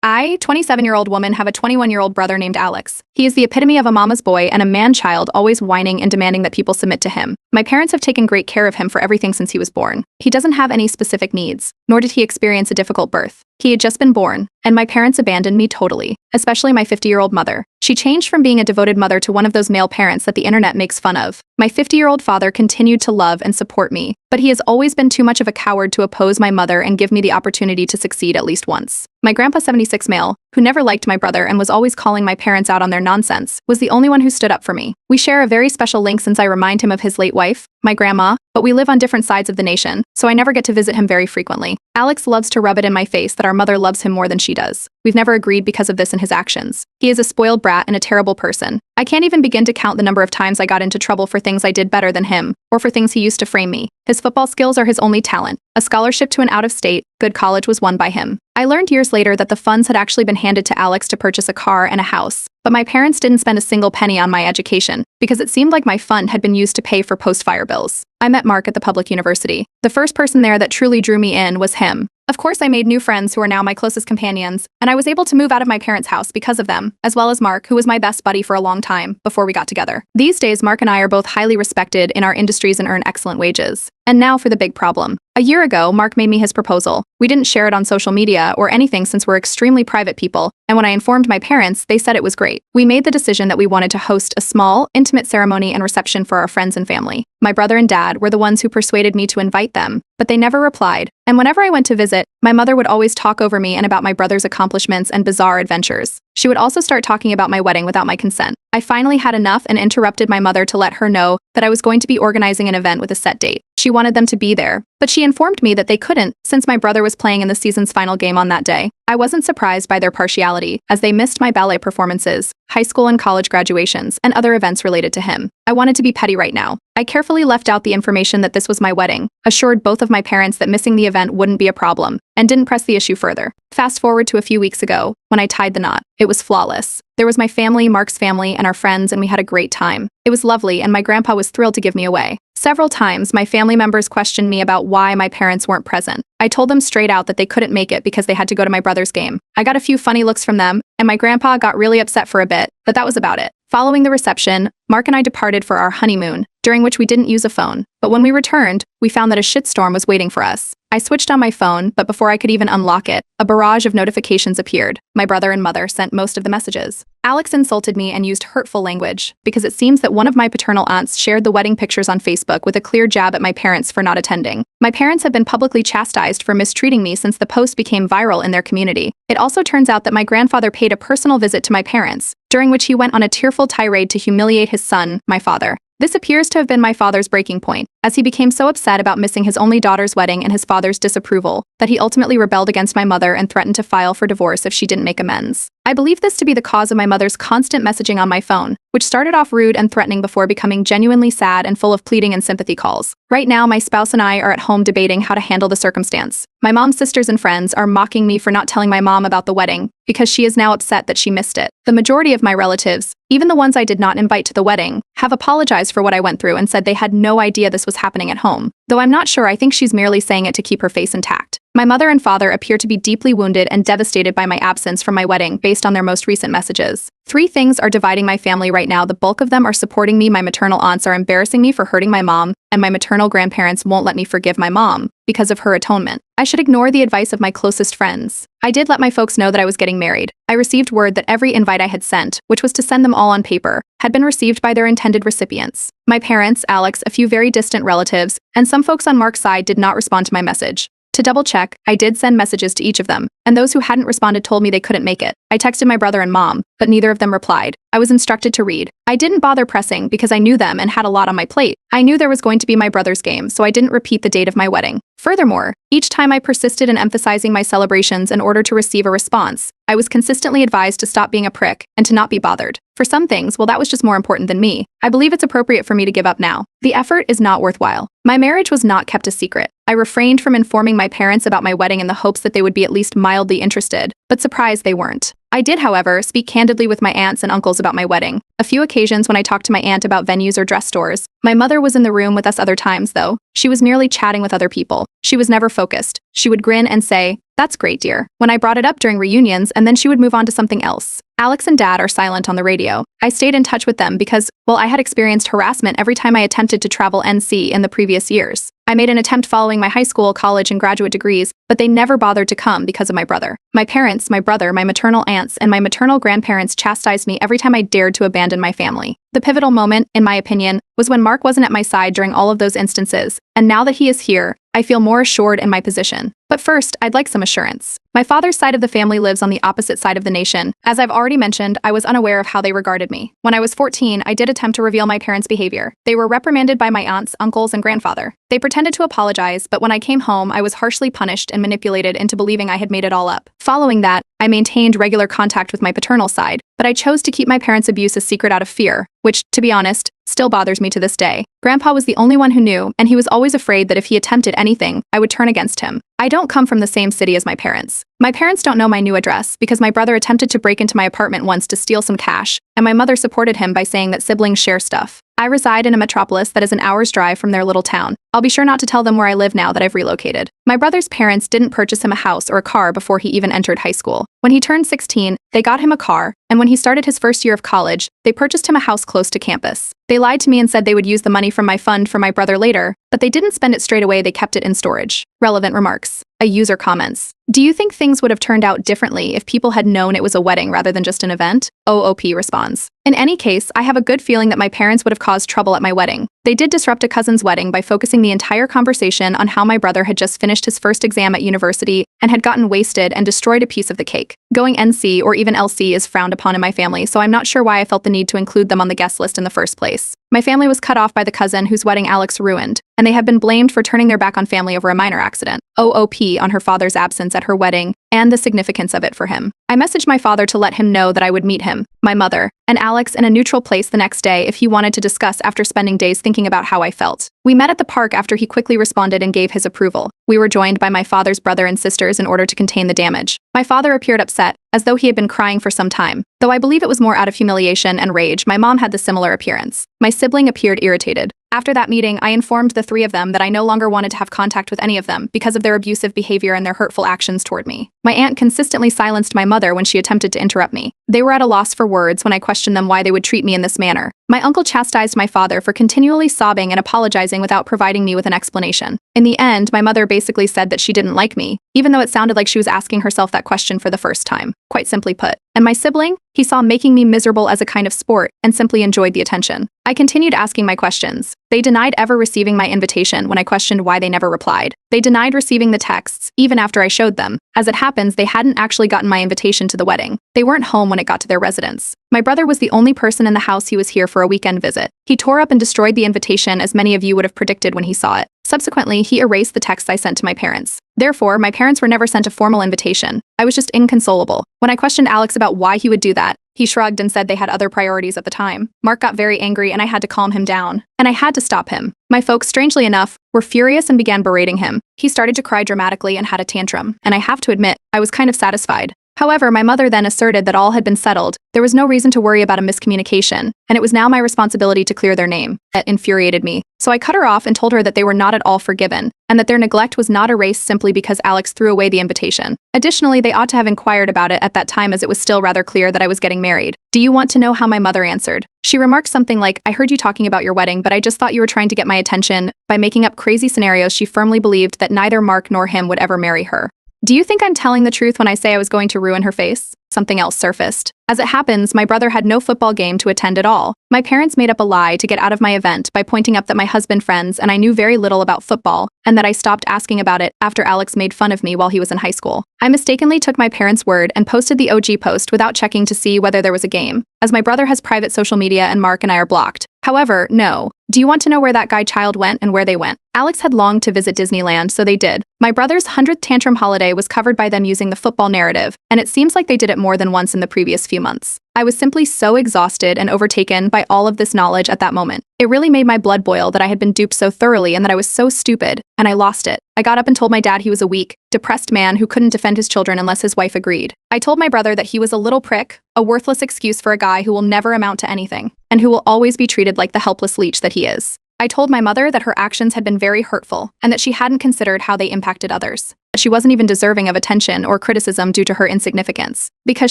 I, 27-year-old woman, have a 21-year-old brother named Alex. He is the epitome of a mama's boy and a man-child, always whining and demanding that people submit to him. My parents have taken great care of him for everything since he was born. He doesn't have any specific needs, nor did he experience a difficult birth. He had just been born, and my parents abandoned me totally, especially my 50-year-old mother. She changed from being a devoted mother to one of those male parents that the internet makes fun of. My 50-year-old father continued to love and support me, but he has always been too much of a coward to oppose my mother and give me the opportunity to succeed at least once. My grandpa, 76 male, who never liked my brother and was always calling my parents out on their nonsense, was the only one who stood up for me. We share a very special link since I remind him of his late wife, my grandma, but we live on different sides of the nation, so I never get to visit him very frequently. Alex loves to rub it in my face that our mother loves him more than she does. We've never agreed because of this in his actions. He is a spoiled brat and a terrible person. I can't even begin to count the number of times I got into trouble for things I did better than him, or for things he used to frame me. His football skills are his only talent. A scholarship to an out-of-state, good college was won by him. I learned years later that the funds had actually been handed to Alex to purchase a car and a house, but my parents didn't spend a single penny on my education, because it seemed like my fund had been used to pay for post-fire bills. I met Mark at the public university. The first person there that truly drew me in was him. Of course, I made new friends who are now my closest companions, and I was able to move out of my parents' house because of them, as well as Mark, who was my best buddy for a long time, before we got together. These days, Mark and I are both highly respected in our industries and earn excellent wages. And now for the big problem. A year ago, Mark made me his proposal. We didn't share it on social media or anything since we're extremely private people, and when I informed my parents, they said it was great. We made the decision that we wanted to host a small, intimate ceremony and reception for our friends and family. My brother and dad were the ones who persuaded me to invite them, but they never replied. And whenever I went to visit, my mother would always talk over me and about my brother's accomplishments and bizarre adventures. She would also start talking about my wedding without my consent. I finally had enough and interrupted my mother to let her know that I was going to be organizing an event with a set date. She wanted them to be there, but she informed me that they couldn't since my brother was playing in the season's final game on that day. I wasn't surprised by their partiality, as they missed my ballet performances, high school and college graduations, and other events related to him. I wanted to be petty right now. I carefully left out the information that this was my wedding, assured both of my parents that missing the event wouldn't be a problem, and didn't press the issue further. Fast forward to a few weeks ago, when I tied the knot. It was flawless. There was my family, Mark's family, and our friends, and we had a great time. It was lovely, and my grandpa was thrilled to give me away. Several times, my family members questioned me about why my parents weren't present. I told them straight out that they couldn't make it because they had to go to my brother's game. I got a few funny looks from them, and my grandpa got really upset for a bit, but that was about it. Following the reception, Mark and I departed for our honeymoon, during which we didn't use a phone. But when we returned, we found that a shitstorm was waiting for us. I switched on my phone, but before I could even unlock it, a barrage of notifications appeared. My brother and mother sent most of the messages. Alex insulted me and used hurtful language, because it seems that one of my paternal aunts shared the wedding pictures on Facebook with a clear jab at my parents for not attending. My parents have been publicly chastised for mistreating me since the post became viral in their community. It also turns out that my grandfather paid a personal visit to my parents, during which he went on a tearful tirade to humiliate his son, my father. This appears to have been my father's breaking point, as he became so upset about missing his only daughter's wedding and his father's disapproval that he ultimately rebelled against my mother and threatened to file for divorce if she didn't make amends. I believe this to be the cause of my mother's constant messaging on my phone, which started off rude and threatening before becoming genuinely sad and full of pleading and sympathy calls. Right now, my spouse and I are at home debating how to handle the circumstance. My mom's sisters and friends are mocking me for not telling my mom about the wedding, because she is now upset that she missed it. The majority of my relatives, even the ones I did not invite to the wedding, have apologized for what I went through and said they had no idea this was happening at home. Though I'm not sure, I think she's merely saying it to keep her face intact. My mother and father appear to be deeply wounded and devastated by my absence from my wedding based on their most recent messages. 3 things are dividing my family right now. The bulk of them are supporting me. My maternal aunts are embarrassing me for hurting my mom, and my maternal grandparents won't let me forgive my mom because of her atonement. I should ignore the advice of my closest friends. I did let my folks know that I was getting married. I received word that every invite I had sent, which was to send them all on paper, had been received by their intended recipients. My parents, Alex, a few very distant relatives, and some folks on Mark's side did not respond to my message. To double check, I did send messages to each of them, and those who hadn't responded told me they couldn't make it. I texted my brother and mom, but neither of them replied. I was instructed to read. I didn't bother pressing because I knew them and had a lot on my plate. I knew there was going to be my brother's game, so I didn't repeat the date of my wedding. Furthermore, each time I persisted in emphasizing my celebrations in order to receive a response, I was consistently advised to stop being a prick and to not be bothered. For some things, well, that was just more important than me. I believe it's appropriate for me to give up now. The effort is not worthwhile. My marriage was not kept a secret. I refrained from informing my parents about my wedding in the hopes that they would be at least mildly interested, but surprised they weren't. I did, however, speak candidly with my aunts and uncles about my wedding. A few occasions when I talked to my aunt about venues or dress stores. My mother was in the room with us other times, though. She was merely chatting with other people. She was never focused. She would grin and say, "That's great, dear," when I brought it up during reunions, and then she would move on to something else. Alex and Dad are silent on the radio. I stayed in touch with them because, well, I had experienced harassment every time I attempted to travel NC in the previous years. I made an attempt following my high school, college, and graduate degrees, but they never bothered to come because of my brother. My parents, my brother, my maternal aunts, and my maternal grandparents chastised me every time I dared to abandon my family. The pivotal moment, in my opinion, was when Mark wasn't at my side during all of those instances, and now that he is here, I feel more assured in my position. But first, I'd like some assurance. My father's side of the family lives on the opposite side of the nation. As I've already mentioned, I was unaware of how they regarded me. When I was 14, I did attempt to reveal my parents' behavior. They were reprimanded by my aunts, uncles, and grandfather. They pretended to apologize, but when I came home, I was harshly punished and manipulated into believing I had made it all up. Following that, I maintained regular contact with my paternal side, but I chose to keep my parents' abuse a secret out of fear, which, to be honest, still bothers me to this day. Grandpa was the only one who knew, and he was always afraid that if he attempted anything, I would turn against him. I don't come from the same city as my parents. My parents don't know my new address because my brother attempted to break into my apartment once to steal some cash, and my mother supported him by saying that siblings share stuff. I reside in a metropolis that is an hour's drive from their little town. I'll be sure not to tell them where I live now that I've relocated. My brother's parents didn't purchase him a house or a car before he even entered high school. When he turned 16, they got him a car, and when he started his first year of college, they purchased him a house close to campus. They lied to me and said they would use the money from my fund for my brother later, but they didn't spend it straight away, they kept it in storage. Relevant remarks. A user comments, "Do you think things would have turned out differently if people had known it was a wedding rather than just an event?" OOP responds, "In any case, I have a good feeling that my parents would have caused trouble at my wedding. They did disrupt a cousin's wedding by focusing the entire conversation on how my brother had just finished his first exam at university and had gotten wasted and destroyed a piece of the cake. Going NC or even LC is frowned upon in my family, so I'm not sure why I felt the need to include them on the guest list in the first place. My family was cut off by the cousin whose wedding Alex ruined, and they have been blamed for turning their back on family over a minor accident. OOP on her father's absence at her wedding and the significance of it for him. I messaged my father to let him know that I would meet him, my mother, and Alex in a neutral place the next day if he wanted to discuss after spending days thinking about how I felt. We met at the park after he quickly responded and gave his approval. We were joined by my father's brother and sisters in order to contain the damage. My father appeared upset, as though he had been crying for some time. Though I believe it was more out of humiliation and rage, my mom had the similar appearance. My sibling appeared irritated. After that meeting, I informed the three of them that I no longer wanted to have contact with any of them because of their abusive behavior and their hurtful actions toward me. My aunt consistently silenced my mother when she attempted to interrupt me. They were at a loss for words when I questioned them why they would treat me in this manner. My uncle chastised my father for continually sobbing and apologizing without providing me with an explanation. In the end, my mother basically said that she didn't like me, even though it sounded like she was asking herself that question for the first time. Quite simply put. And my sibling? He saw making me miserable as a kind of sport and simply enjoyed the attention. I continued asking my questions. They denied ever receiving my invitation when I questioned why they never replied. They denied receiving the texts, even after I showed them. As it happens, they hadn't actually gotten my invitation to the wedding. They weren't home when it got to their residence. My brother was the only person in the house. He was here for a weekend visit. He tore up and destroyed the invitation, as many of you would have predicted when he saw it. Subsequently, he erased the texts I sent to my parents. Therefore, my parents were never sent a formal invitation. I was just inconsolable. When I questioned Alex about why he would do that, he shrugged and said they had other priorities at the time. Mark got very angry and I had to calm him down. And I had to stop him. My folks, strangely enough, were furious and began berating him. He started to cry dramatically and had a tantrum, and I have to admit, I was kind of satisfied. However, my mother then asserted that all had been settled. There was no reason to worry about a miscommunication, and it was now my responsibility to clear their name. That infuriated me. So I cut her off and told her that they were not at all forgiven, and that their neglect was not erased simply because Alex threw away the invitation. Additionally, they ought to have inquired about it at that time, as it was still rather clear that I was getting married. Do you want to know how my mother answered? She remarked something like, "I heard you talking about your wedding, but I just thought you were trying to get my attention." By making up crazy scenarios, she firmly believed that neither Mark nor him would ever marry her. Do you think I'm telling the truth when I say I was going to ruin her face? Something else surfaced. As it happens, my brother had no football game to attend at all. My parents made up a lie to get out of my event by pointing up that my husband friends and I knew very little about football, and that I stopped asking about it after Alex made fun of me while he was in high school. I mistakenly took my parents' word and posted the OG post without checking to see whether there was a game, as my brother has private social media and Mark and I are blocked. However, no. Do you want to know where that guy child went and where they went? Alex had longed to visit Disneyland, so they did. My brother's 100th tantrum holiday was covered by them using the football narrative, and it seems like they did it more than once in the previous few months. I was simply so exhausted and overtaken by all of this knowledge at that moment. It really made my blood boil that I had been duped so thoroughly and that I was so stupid, and I lost it. I got up and told my dad he was a weak, depressed man who couldn't defend his children unless his wife agreed. I told my brother that he was a little prick, a worthless excuse for a guy who will never amount to anything, and who will always be treated like the helpless leech that he is. I told my mother that her actions had been very hurtful and that she hadn't considered how they impacted others. She wasn't even deserving of attention or criticism due to her insignificance, because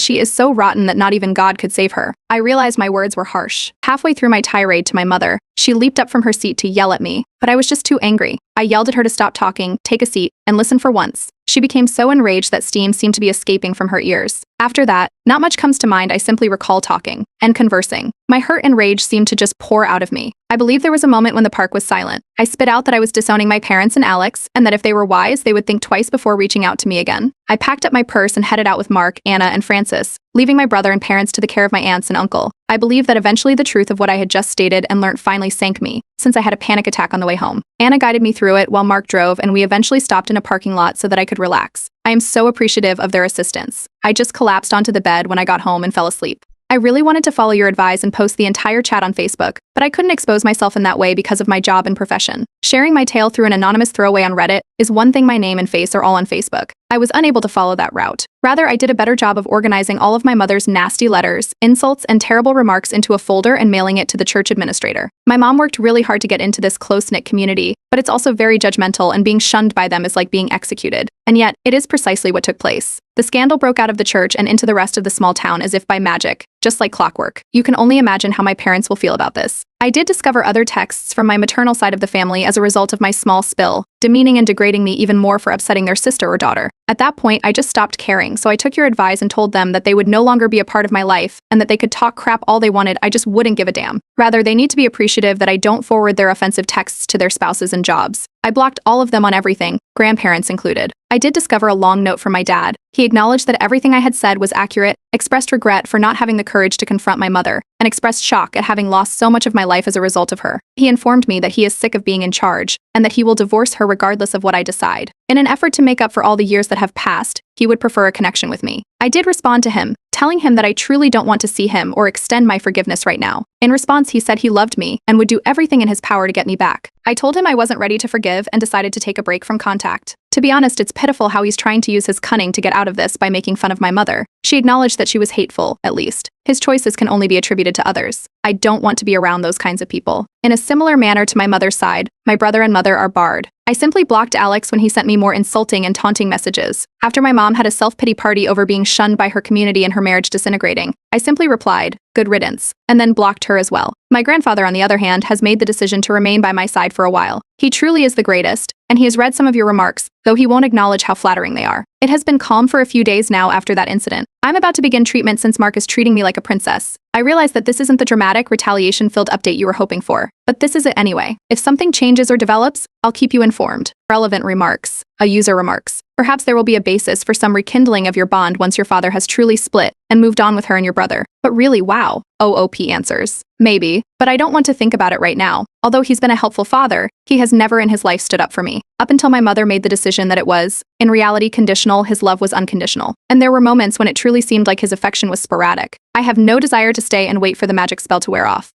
she is so rotten that not even God could save her. I realized my words were harsh. Halfway through my tirade to my mother, she leaped up from her seat to yell at me, but I was just too angry. I yelled at her to stop talking, take a seat, and listen for once. She became so enraged that steam seemed to be escaping from her ears. After that, not much comes to mind. I simply recall talking and conversing. My hurt and rage seemed to just pour out of me. I believe there was a moment when the park was silent. I spit out that I was disowning my parents and Alex, and that if they were wise, they would think twice before reaching out to me again. I packed up my purse and headed out with Mark, Anna, and Francis, leaving my brother and parents to the care of my aunts and uncle. I believe that eventually the truth of what I had just stated and learnt finally sank me, since I had a panic attack on the way home. Anna guided me through it while Mark drove, and we eventually stopped in a parking lot so that I could relax. I am so appreciative of their assistance. I just collapsed onto the bed when I got home and fell asleep. I really wanted to follow your advice and post the entire chat on Facebook, but I couldn't expose myself in that way because of my job and profession. Sharing my tale through an anonymous throwaway on Reddit is one thing. My name and face are all on Facebook. I was unable to follow that route. Rather, I did a better job of organizing all of my mother's nasty letters, insults, and terrible remarks into a folder and mailing it to the church administrator. My mom worked really hard to get into this close-knit community, but it's also very judgmental, and being shunned by them is like being executed. And yet, it is precisely what took place. The scandal broke out of the church and into the rest of the small town as if by magic, just like clockwork. You can only imagine how my parents will feel about this. I did discover other texts from my maternal side of the family as a result of my small spill, demeaning and degrading me even more for upsetting their sister or daughter. At that point, I just stopped caring, so I took your advice and told them that they would no longer be a part of my life and that they could talk crap all they wanted. I just wouldn't give a damn. Rather, they need to be appreciative that I don't forward their offensive texts to their spouses and jobs. I blocked all of them on everything, grandparents included. I did discover a long note from my dad. He acknowledged that everything I had said was accurate, expressed regret for not having the courage to confront my mother, and expressed shock at having lost so much of my life as a result of her. He informed me that he is sick of being in charge, and that he will divorce her regardless of what I decide. In an effort to make up for all the years that have passed, he would prefer a connection with me. I did respond to him, telling him that I truly don't want to see him or extend my forgiveness right now. In response, he said he loved me and would do everything in his power to get me back. I told him I wasn't ready to forgive and decided to take a break from contact. To be honest, it's pitiful how he's trying to use his cunning to get out of this by making fun of my mother. She acknowledged that she was hateful, at least. His choices can only be attributed to others. I don't want to be around those kinds of people. In a similar manner to my mother's side, my brother and mother are barred. I simply blocked Alex when he sent me more insulting and taunting messages. After my mom had a self-pity party over being shunned by her community and her marriage disintegrating, I simply replied, "Good riddance," and then blocked her as well. My grandfather, on the other hand, has made the decision to remain by my side for a while. He truly is the greatest, and he has read some of your remarks, though he won't acknowledge how flattering they are. It has been calm for a few days now after that incident. I'm about to begin treatment since Mark is treating me like a princess. I realize that this isn't the dramatic, retaliation-filled update you were hoping for, but this is it anyway. If something changes or develops, I'll keep you informed. Relevant remarks. A user remarks. Perhaps there will be a basis for some rekindling of your bond once your father has truly split and moved on with her and your brother. But really, wow. OOP answers. Maybe, but I don't want to think about it right now. Although he's been a helpful father, he has never in his life stood up for me. Up until my mother made the decision that it was, in reality, conditional, his love was unconditional. And there were moments when it truly seemed like his affection was sporadic. I have no desire to stay and wait for the magic spell to wear off.